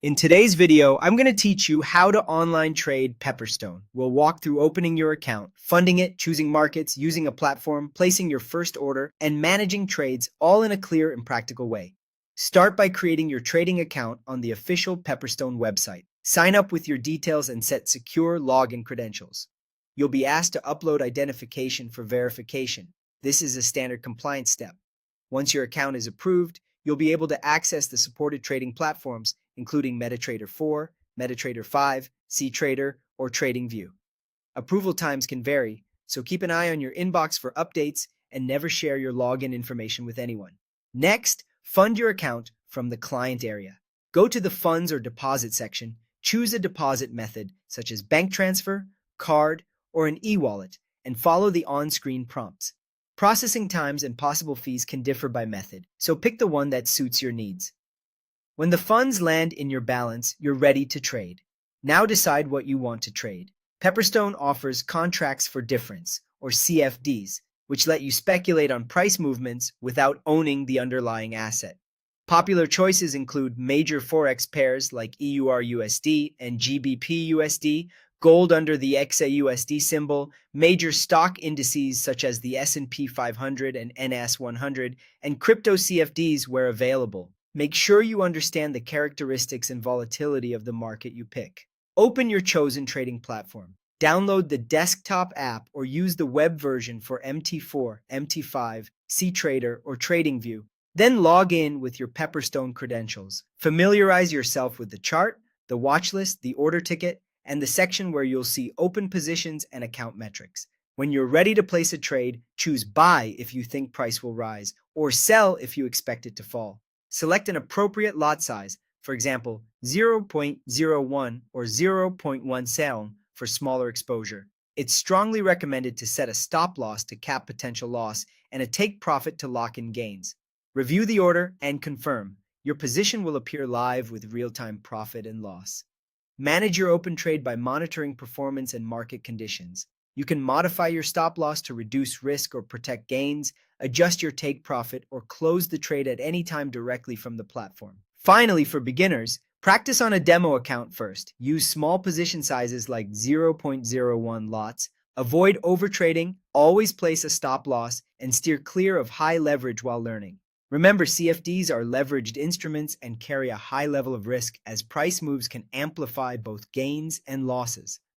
In today's video, I'm going to teach you how to online trade Pepperstone. We'll walk through opening your account, funding it, choosing markets, using a platform, placing your first order, and managing trades all in a clear and practical way. Start by creating your trading account on the official Pepperstone website. Sign up with your details and set secure login credentials. You'll be asked to upload identification for verification. This is a standard compliance step. Once your account is approved, you'll be able to access the supported trading platforms, including MetaTrader 4, MetaTrader 5, cTrader, or TradingView. Approval times can vary, so keep an eye on your inbox for updates and never share your login information with anyone. Next, fund your account from the client area. Go to the Funds or Deposit section, choose a deposit method such as bank transfer, card, or an e-wallet, and follow the on-screen prompts. Processing times and possible fees can differ by method, so pick the one that suits your needs. When the funds land in your balance, you're ready to trade. Now decide what you want to trade. Pepperstone offers contracts for difference, or CFDs, which let you speculate on price movements without owning the underlying asset. Popular choices include major Forex pairs like EUR-USD and GBP-USD, gold under the XAUSD symbol, major stock indices such as the S&P 500 and NAS 100, and crypto CFDs where available. Make sure you understand the characteristics and volatility of the market you pick. Open your chosen trading platform. Download the desktop app or use the web version for MT4, MT5, cTrader, or TradingView. Then log in with your Pepperstone credentials. Familiarize yourself with the chart, the watch list, the order ticket, and the section where you'll see open positions and account metrics. When you're ready to place a trade, choose buy if you think price will rise, or sell if you expect it to fall. Select an appropriate lot size, for example, 0.01 or 0.17 for smaller exposure. It's strongly recommended to set a stop loss to cap potential loss and a take profit to lock in gains. Review the order and confirm. Your position will appear live with real-time profit and loss. Manage your open trade by monitoring performance and market conditions. You can modify your stop loss to reduce risk or protect gains, adjust your take profit, or close the trade at any time directly from the platform. Finally, for beginners, practice on a demo account first. Use small position sizes like 0.01 lots. Avoid overtrading, always place a stop loss, and steer clear of high leverage while learning. Remember, CFDs are leveraged instruments and carry a high level of risk as price moves can amplify both gains and losses.